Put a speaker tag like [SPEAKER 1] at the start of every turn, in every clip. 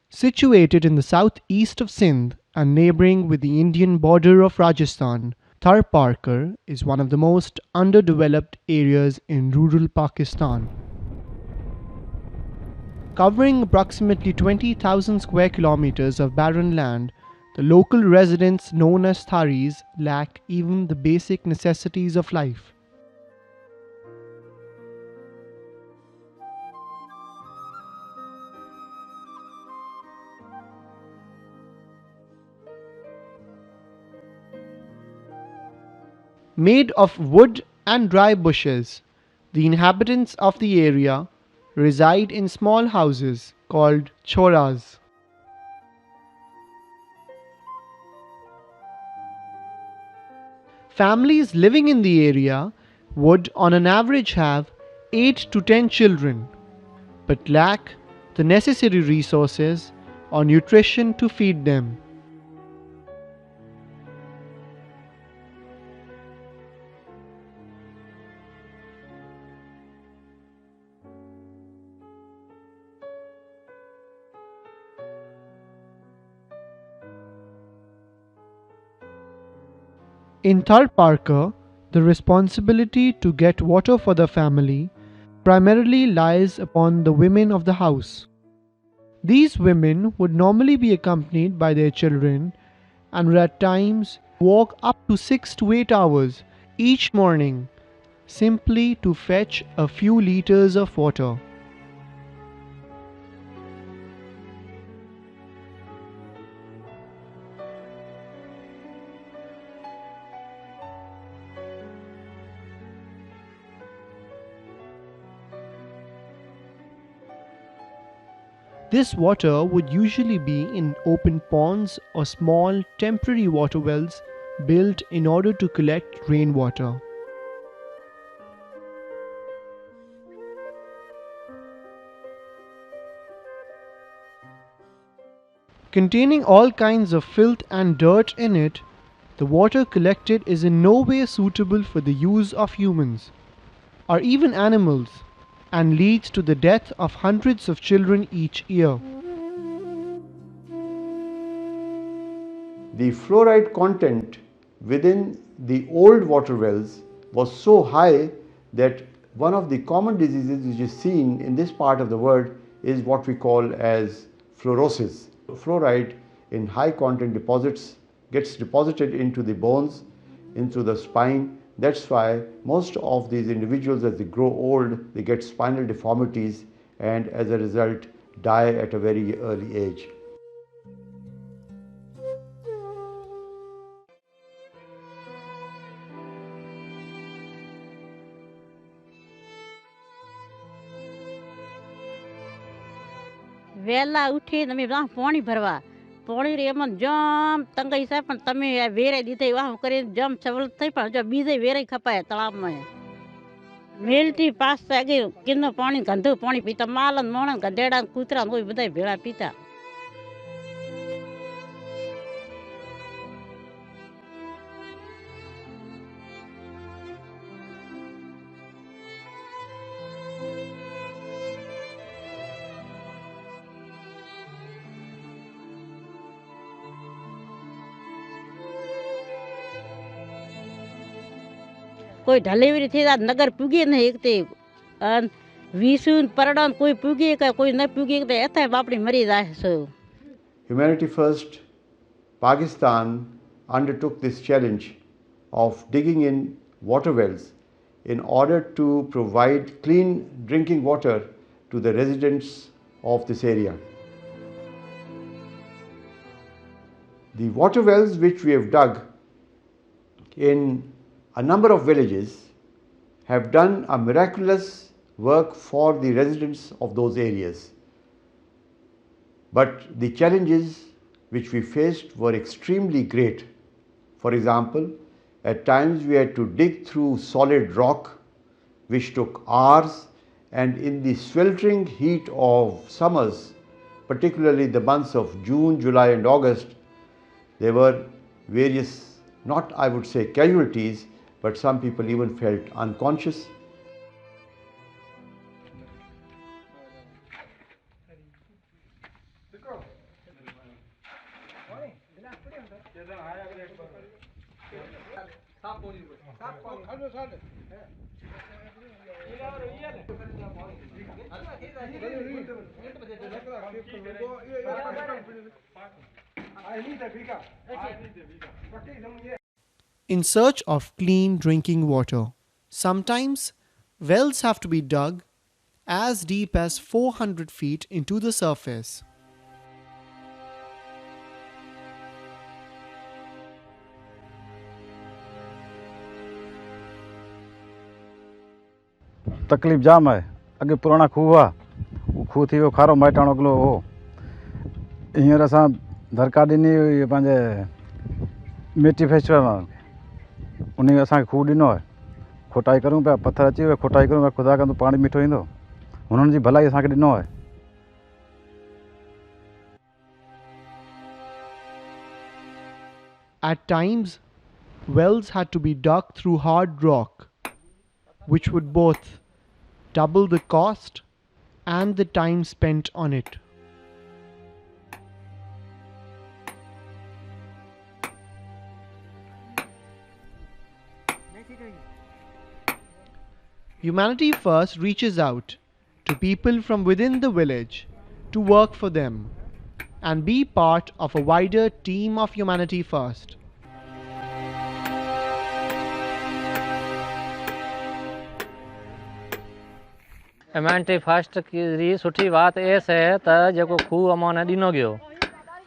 [SPEAKER 1] Situated in the southeast of Sindh and neighbouring with the Indian border of Rajasthan, Tharparkar is one of the most underdeveloped areas in rural Pakistan. Covering approximately 20,000 square kilometers of barren land, the local residents known as Tharis lack even the basic necessities of life. Made of wood and dry bushes, the inhabitants of the area reside in small houses called choras. Families living in the area would on an average have 8 to 10 children, but lack the necessary resources or nutrition to feed them. In Tharparkar, the responsibility to get water for the family primarily lies upon the women of the house. These women would normally be accompanied by their children and would at times walk up to 6 to 8 hours each morning simply to fetch a few liters of water. This water would usually be in open ponds or small temporary water wells built in order to collect rainwater. Containing all kinds of filth and dirt in it, the water collected is in no way suitable for the use of humans or even animals, and leads to the death of hundreds of children each year.
[SPEAKER 2] The fluoride content within the old water wells was so high that one of the common diseases which is seen in this part of the world is what we call as fluorosis. Fluoride in high content deposits gets deposited into the bones, into the spine. That's why most of these individuals, as they grow old, they get spinal deformities and as a result die at a very early age.
[SPEAKER 3] वेला उठे तमे पानी भरवा पानी रे मन जम तंगई से पण तमे वेरे दीते वाह करे जम चवल थई पण जो बीजे वेरे खपाए तालाब में मेलटी पास से आगे किनो पानी गंदो पानी पीता मालन मोणन गंदेड़ा कूतरा कोई बधाई भेड़ा पीता कोई डिलीवरी थी नगर पुगे न एक ते वीसून परडन कोई पुगे का कोई न पुगे ते एथे बापड़ी मरी जाए सो
[SPEAKER 2] Humanity First Pakistan undertook this challenge of digging in water wells in order to provide clean drinking water to the residents of this area. The water wells which we have dug in a number of villages have done a miraculous work for the residents of those areas. But the challenges which we faced were extremely great. For example, at times we had to dig through solid rock which took hours, and in the sweltering heat of summers, particularly the months of June, July and August, There were various, not I would say casualties, but some people even felt unconscious.
[SPEAKER 1] In search of clean drinking water, sometimes wells have to be dug as deep as 400 feet into the surface.
[SPEAKER 4] तकलीफ़ जाम है। अगे पुराना खूह हुआ, खूह थी वो खारो माइटाणो अगलो हो। हींअर असां दरकार ॾिनी हुई पंहिंजे मिट्टी फेस्टिवल वारनि खे, उन असांखे खूह ॾिनो आहे। खोटाई करूं पिया, पथर अची वियो, खोटाई करूं पिया, ख़ुदा कंदो पाणी मिठो ईंदो। हुननि जी भलाई असांखे ॾिनो आहे।
[SPEAKER 1] At times, wells had to be dug through hard rock, which would both double the cost and the time spent on it. Humanity First reaches out to people from within the village to work for them and be part of a wider team of Humanity First.
[SPEAKER 5] Humanity first की सुठी बात ऐस है तो जो खूह अमोने ॾिनो गयो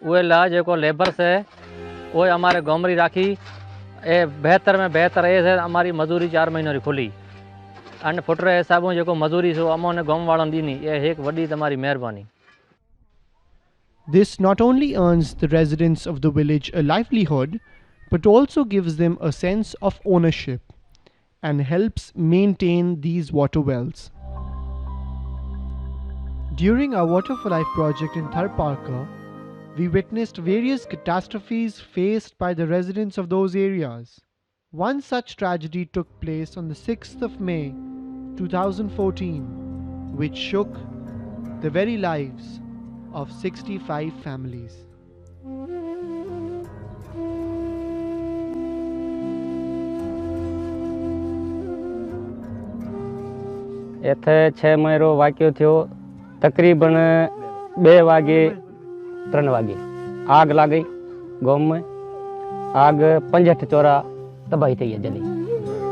[SPEAKER 5] उहे ला जो लेबर्स है वो हमारे गोमरी राखी ए बेहतर में बेहतर ऐस है। हमारी मजूरी 4 महीनों री खुली अन फुटरे हिसाबों जो मजूरी सो अमोने गांव वालों ॾिनी, ये एक वॾी तमारी मेहरबानी।
[SPEAKER 1] This not only earns the residents of the village a livelihood, but also gives them a sense of ownership and helps maintain these water wells. During our Water for Life project in Tharparkar, we witnessed various catastrophes faced by the residents of those areas. One such tragedy took place on the 6th of May 2014, which shook the very lives of 65 families.
[SPEAKER 5] इथे 6 महीनो वाक्य थियो, तकरीबन 2 वागे 3 वागे आग लग गई गाँव में। आग 65 चौरा तबाही थी जली।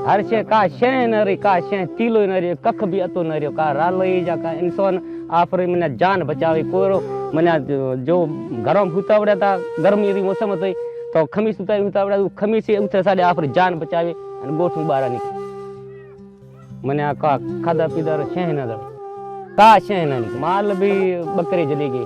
[SPEAKER 5] हर शे का शे न रही, का शे तीलो न रही, कख भी अतो न रही, का रालई जा का इंसान आपरे मने जान बचावे कोरो मने जो घरों में हुता वड़ा था गर्मी री मौसम थई तो खमीस हुता वड़ा खमीस उठे साडे आपरी जान बचावे अन गोठ में बाहर निकले मने का खादा पीदा शे न रही, का शे न निक माल भी बकरी जली गई।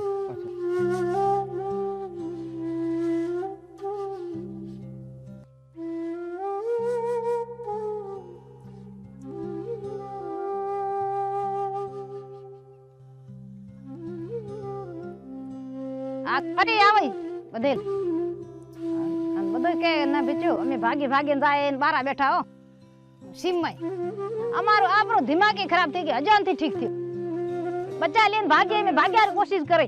[SPEAKER 6] ફરી આવે બધે અને બધું કે ના બેચો અમે ભાગી ભાગીને જાય ને બારા બેઠા હો સીમમાં અમારો આપણો દિમાગ ખરાબ થઈ ગયો અજાણથી ઠીક થયો બચ્ચા લઈને ભાગે અમે ભાગ્યાની કોશિશ કરે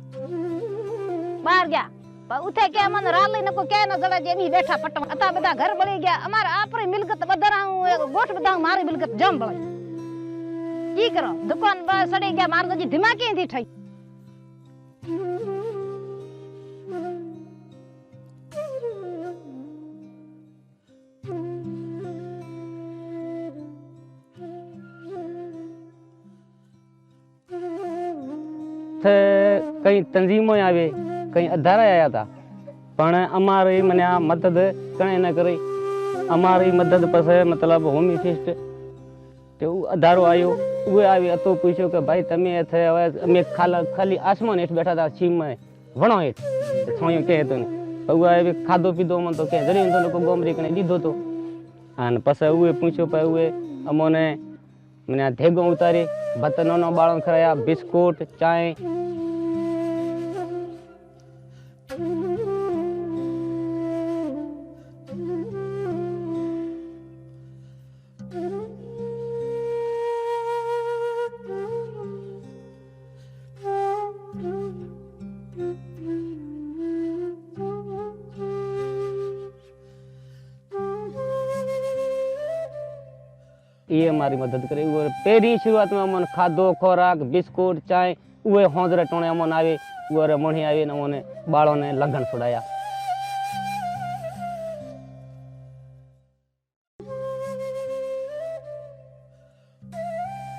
[SPEAKER 6] બહાર ગયા પણ ઉઠે કે મને રાલી નકો કે ન જડે જે એમી બેઠા પટવા હતા બધા ઘર બળી ગયા અમાર આપણી મિલકત બધારા ગોઠ બધા મારી મિલકત જમ બળી કી કરો દુકાન સડી ગયા માર તો દિમાગ થી થઈ
[SPEAKER 5] कई तंजीमों आवे कई अधारा आया था पण अमारी मने मदद कणे न करी अमारी मदद पसे मतलब होमी फिस्ट तो अधारो आयो उए आवी अतो पूछो कि भाई तमे थे अमे खाली आसमान हेठ बैठा था छीम में वणो हेठ छोयो के तो ने उए आवी खादो पीदो मन तो के जरी तो लोग गोमरी कने दीधो तो अन पसे उए पूछो पे उए अमोने मने धेगो उतारी बतनो नो बाळो खराया बिस्कुट चाय ये हमारी मदद करे। वो पहिरीं शुरुआत में अमन खाधो खोराक बिस्कुट चांहि उहे होंजरे टोणे अमन आवे उहे मणी आवे ने अमने बाळों ने लगन छुड़ाया।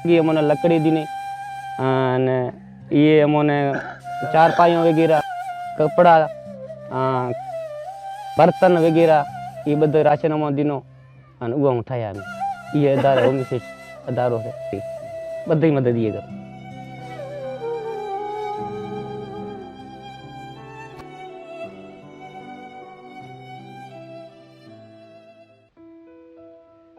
[SPEAKER 5] ये अमने लकड़ी दी ने अने ये अमने चारपाइयों वगैरह कपड़ा बर्तन वगैरह ये बधो राशन अमन दीनो अने उहो ठाया ये अदारो विशेष अदारो है बधी मदद ये कर।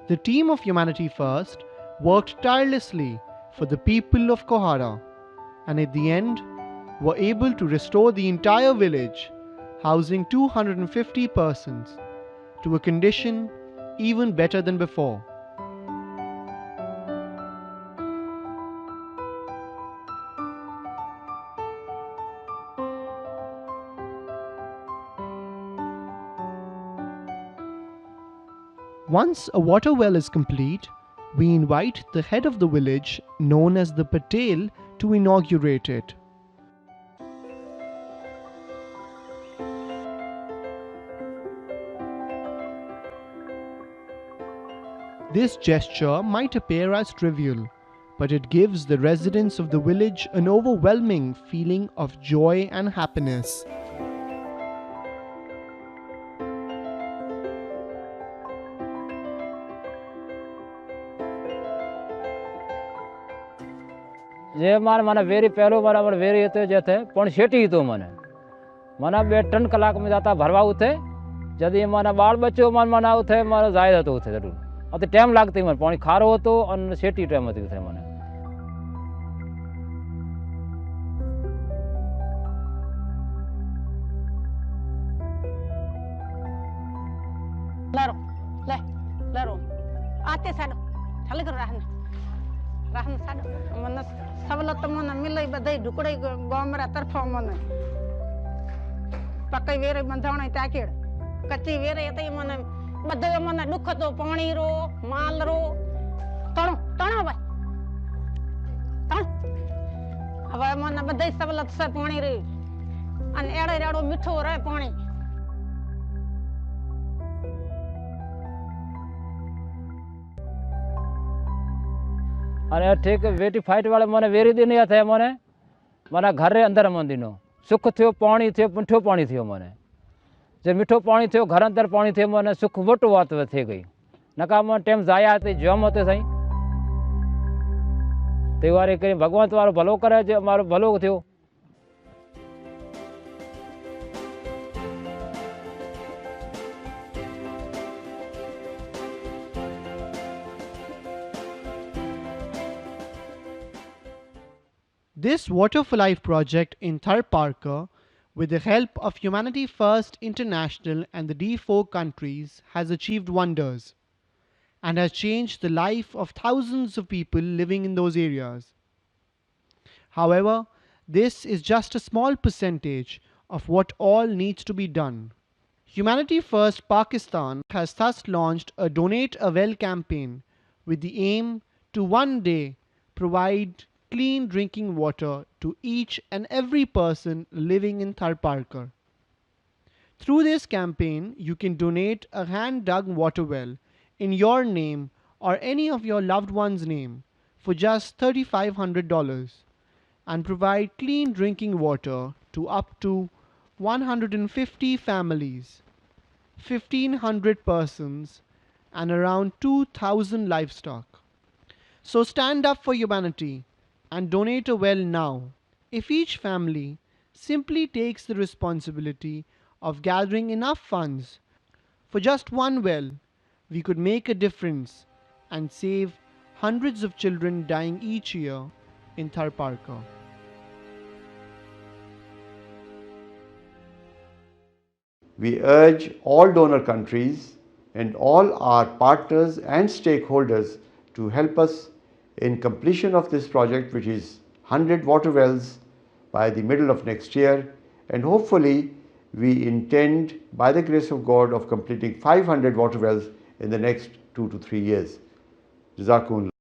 [SPEAKER 1] The team of Humanity First worked tirelessly for the people of Kohara, and at the end were able to restore the entire village, housing 250 persons, to a condition even better than before. Once a water well is complete, we invite the head of the village, known as the Patel, to inaugurate it. This gesture might appear as trivial, but it gives the residents of the village an overwhelming feeling of joy and happiness.
[SPEAKER 7] जे माने माने very पहलो बराबर very होते जथे पण शेटी तो माने माना 2-3 कलाक में जाता भरवा उठे जदी माना बाल बच्चो मन मना उठे मारा जायद तो उठे जरूर अते टाइम लागती मन पानी खारो होतो और शेटी टाइम होती उठे माने
[SPEAKER 3] लरो ले लरो आते साडो छल कर रहन साडो मन सवलत मन मिले बधई ढुकड़े गोमरा तरफो मन पकई वेरे बंधाणे ताकेड़ कच्ची वेरे तई मन बधई मन दुख तो पानी रो माल रो तणो तणो भाई तण हवा मन बधई सवलत से पानी रे अन एड़े एड़ो मिठो रहे पानी
[SPEAKER 7] अरे ठीक वेटी फाइट वाले मने वेरी दिन या थे मने मना घर रे अंदर मन दिनो सुख थियो पानी थियो मिठो पानी थियो मने जे मिठो पानी थियो घर अंदर पानी थियो मने सुख वटो वात थे गई नका मन टाइम जाया ते जम होते सही ते वारे करे भगवान तुम्हारो भलो करे जे हमारो भलो थियो।
[SPEAKER 1] This Water for Life project in Tharparkar, with the help of Humanity First International and the D4 countries, has achieved wonders and has changed the life of thousands of people living in those areas. However, this is just a small percentage of what all needs to be done. Humanity First Pakistan has thus launched a Donate a Well campaign with the aim to one day provide clean drinking water to each and every person living in Tharparkar. Through this campaign, you can donate a hand-dug water well in your name or any of your loved one's name for just $3,500 and provide clean drinking water to up to 150 families, 1,500 persons, and around 2,000 livestock. So stand up for humanity and donate a well now. If each family simply takes the responsibility of gathering enough funds for just one well, we could make a difference and save hundreds of children dying each year in Tharparkar.
[SPEAKER 2] We urge all donor countries and all our partners and stakeholders to help us in completion of this project, which is 100 water wells by the middle of next year, and hopefully we intend by the grace of God of completing 500 water wells in the next 2 to 3 years. Jazakumullah.